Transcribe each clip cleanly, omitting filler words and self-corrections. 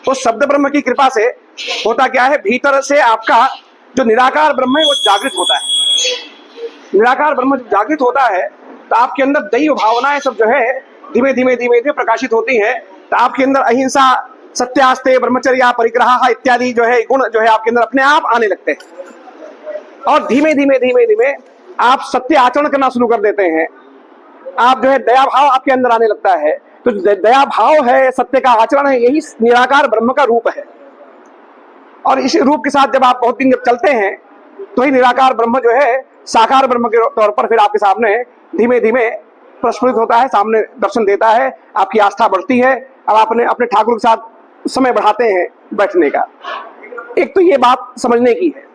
उस शब्द ब्रह्म की कृपा से होता क्या है, भीतर से आपका जो निराकार ब्रह्म है वो जागृत होता है। निराकार ब्रह्म जब जागृत होता है तो आपके अंदर दैव भावनाएं सब जो है धीमे धीमे धीमे धीमे प्रकाशित होती हैं। तो आपके अंदर अहिंसा, सत्यास्ते, ब्रह्मचर्य, परिग्रह इत्यादि जो है गुण जो है आपके अंदर अपने आप आने लगते हैं और धीमे धीमे धीमे धीमे आप सत्य आचरण करना शुरू कर देते हैं। आप जो है दया भाव आपके अंदर आने लगता है। तो दया भाव है, सत्य का आचरण है, यही निराकार ब्रह्म का रूप है। और इस रूप के साथ जब आप बहुत दिन जब चलते हैं तो ही निराकार ब्रह्म जो है साकार ब्रह्म के तौर पर फिर आपके सामने धीमे धीमे प्रस्फुटित होता है, सामने दर्शन देता है, आपकी आस्था बढ़ती है। अब आपने अपने ठाकुर के साथ समय बढ़ाते हैं बैठने का। एक तो ये बात समझने की है।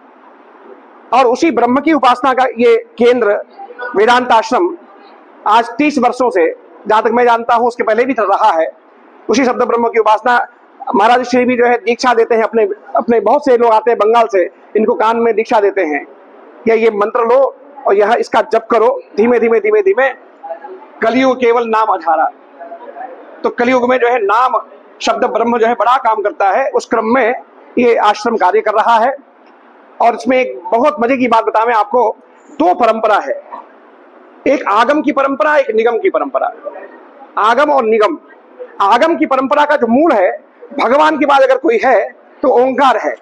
और उसी ब्रह्म की उपासना का ये केंद्र वेदांत आश्रम आज 30 वर्षों से, जहां तक मैं जानता हूं उसके पहले भी चल रहा है। उसी शब्द ब्रह्म की उपासना महाराज श्री भी जो है दीक्षा देते हैं। अपने अपने बहुत से लोग आते हैं बंगाल से, इनको कान में दीक्षा देते हैं या ये मंत्र लो और यह इसका जप करो, धीमे धीमे धीमे धीमे कलयुग केवल नाम आधारा। तो कलयुग में जो है नाम शब्द ब्रह्म जो है बड़ा काम करता है। उस क्रम में ये आश्रम कार्य कर रहा है। और इसमें एक बहुत मजे की बात बताऊं आपको, 2 परंपरा है, एक आगम की परंपरा, एक निगम की परंपरा। आगम और निगम। आगम की परंपरा का जो मूल है, भगवान के बाद अगर कोई है तो ओंकार है,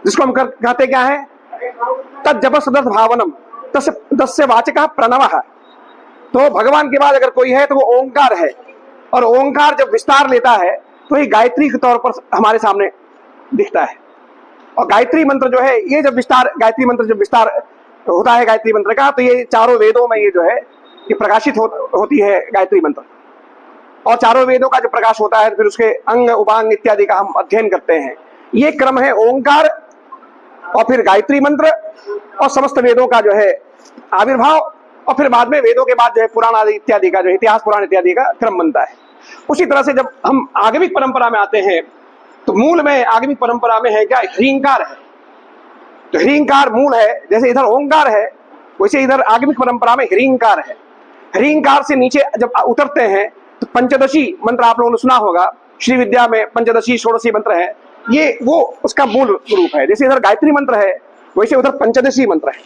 जिसको हम कहते क्या है, तज्जप सदर्थ भावनम तस्य वाचकः प्रणवः। तो भगवान के बाद अगर कोई है तो वो ओंकार है। और ओंकार जब विस्तार लेता है तो ये गायत्री के तौर पर हमारे सामने दिखता है। और गायत्री मंत्र जो है ये जब विस्तार, गायत्री मंत्र जब विस्तार होता है गायत्री मंत्र का, तो ये चारों वेदों में ये जो है ये प्रकाशित होती है गायत्री मंत्र। और चारों वेदों का जब प्रकाश होता है फिर उसके अंग उपांग इत्यादि का हम अध्ययन करते हैं। ये क्रम है ओंकार और फिर गायत्री मंत्र और समस्त वेदों का जो है आविर्भाव, और फिर बाद में वेदों के बाद जो है पुराण आदि इत्यादि का जो इतिहास पुराण इत्यादि का क्रम बनता है। उसी तरह से जब हम आगमिक परंपरा में आते हैं तो मूल में आगमिक परंपरा में है क्या, ह्रींकार है। तो ह्रींकार मूल है, जैसे इधर ओंकार है वैसे इधर आगमिक परंपरा में ह्रींकार है। ह्रींकार से नीचे जब उतरते हैं तो पंचदशी मंत्र आप लोगों ने सुना होगा, श्री विद्या में पंचदशी षोडशी मंत्र है, ये वो उसका मूल रूप है। जैसे इधर गायत्री मंत्र है वैसे उधर पंचदशी मंत्र है।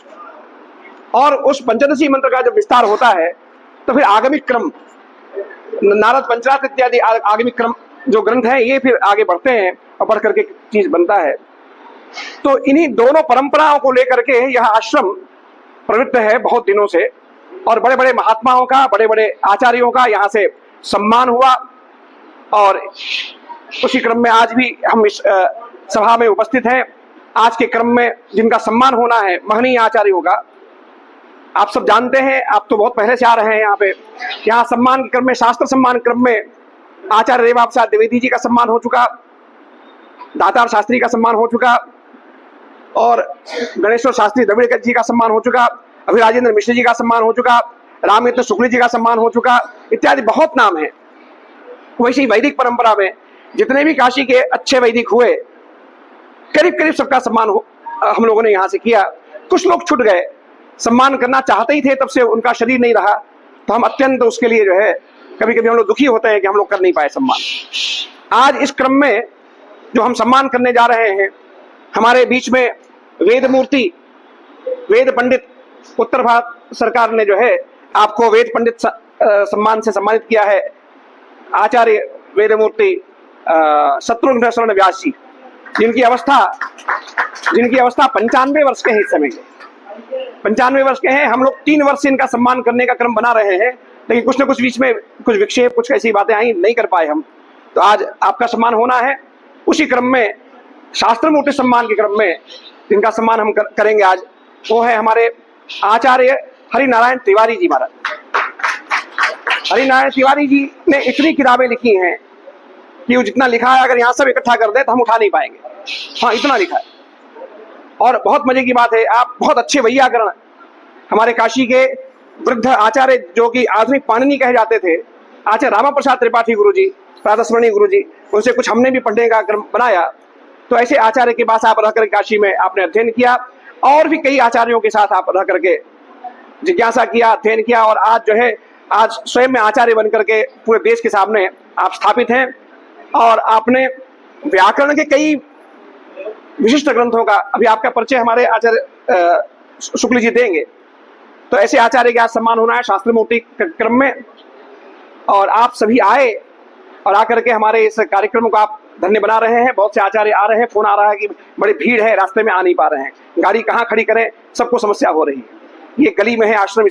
और उस पंचदशी मंत्र का जब विस्तार होता है तो फिर आगमिक क्रम, नारद पंचरात्र इत्यादि आगमिक क्रम जो ग्रंथ है ये फिर आगे बढ़ते हैं और बढ़ करके चीज बनता है। तो इन्हीं दोनों परंपराओं को लेकर के यह आश्रम प्रवृत्त है बहुत दिनों से। और बड़े बड़े महात्माओं का, बड़े बड़े आचार्यों का यहाँ से सम्मान हुआ। और उसी क्रम में आज भी हम इस सभा में उपस्थित हैं। आज के क्रम में जिनका सम्मान होना है महनीय आचार्यों का, आप सब जानते हैं, आप तो बहुत पहले से आ रहे हैं यहाँ पे। यहाँ सम्मान के क्रम में, शास्त्र सम्मान क्रम में आचार्य रेवा प्रसाद द्विवेदी जी का सम्मान हो चुका, दातार शास्त्री का सम्मान हो चुका, और गणेश्वर शास्त्री द्रविड़ जी का सम्मान हो चुका, अभी राजेंद्र मिश्र जी का सम्मान हो चुका, राममित्र शुक्ल जी का सम्मान हो चुका, इत्यादि बहुत नाम है। वैसे ही वैदिक परंपरा में जितने भी काशी के अच्छे वैदिक हुए करीब करीब सबका सम्मान हम लोगों ने यहाँ से किया। कुछ लोग छूट गए, सम्मान करना चाहते ही थे, तब से उनका शरीर नहीं रहा, तो हम अत्यंत उसके लिए जो है कभी कभी हम लोग दुखी होते हैं कि हम लोग कर नहीं पाए सम्मान। आज इस क्रम में जो हम सम्मान करने जा रहे हैं, हमारे बीच में वेद मूर्ति, वेद पंडित, उत्तर भारत सरकार ने जो है आपको वेद पंडित सम्मान से सम्मानित किया है। आचार्य वेद मूर्ति शत्रुघ्न शरण व्यास जी, जिनकी अवस्था 95 वर्ष के हैं इस समय, 95 वर्ष के हैं। हम लोग 3 वर्ष से इनका सम्मान करने का क्रम बना रहे हैं, लेकिन कुछ न कुछ बीच में कुछ विक्षेप, कुछ ऐसी बातें आई, नहीं कर पाए हम। तो आज आपका सम्मान होना है। उसी क्रम में शास्त्र मूर्ति सम्मान के क्रम में जिनका सम्मान हम करेंगे आज, वो है हमारे आचार्य हरिनारायण तिवारी जी महाराज। हरिनारायण तिवारी जी ने इतनी किताबें लिखी हैं कि वो जितना लिखा है अगर यहाँ सब इकट्ठा कर दे तो हम उठा नहीं पाएंगे। हाँ, इतना लिखा है। और बहुत मजे की बात है, आप बहुत अच्छे वैयाकरण, हमारे काशी के वृद्ध आचार्य जो कि आधुनिक पाणिनि कहे जाते थे, आचार्य रामा प्रसाद त्रिपाठी गुरु जी, प्रातस्मरणीय गुरु जी, उनसे कुछ हमने भी पढ़ने का क्रम बनाया। तो ऐसे आचार्य के पास आप रहकर काशी में आपने अध्ययन किया, और भी कई आचार्यों के साथ आप रह करके जिज्ञासा किया, अध्ययन किया, और आज जो है आज स्वयं में आचार्य बन करके पूरे देश के सामने आप स्थापित हैं। और आपने व्याकरण के कई विशिष्ट ग्रंथों का अभी आपका परिचय हमारे आचार्य शुक्ल जी देंगे। तो ऐसे आचार्य का सम्मान होना है शास्त्र मूर्ति क्रम में, और आप सभी आए और आकर के हमारे इस कार्यक्रम को आप धन्य बना रहे हैं। बहुत से आचार्य आ रहे हैं, फोन आ रहा है कि बड़ी भीड़ है, रास्ते में आ नहीं पा रहे हैं, गाड़ी कहाँ खड़ी करें, सबको समस्या हो रही है। ये गली में है आश्रम।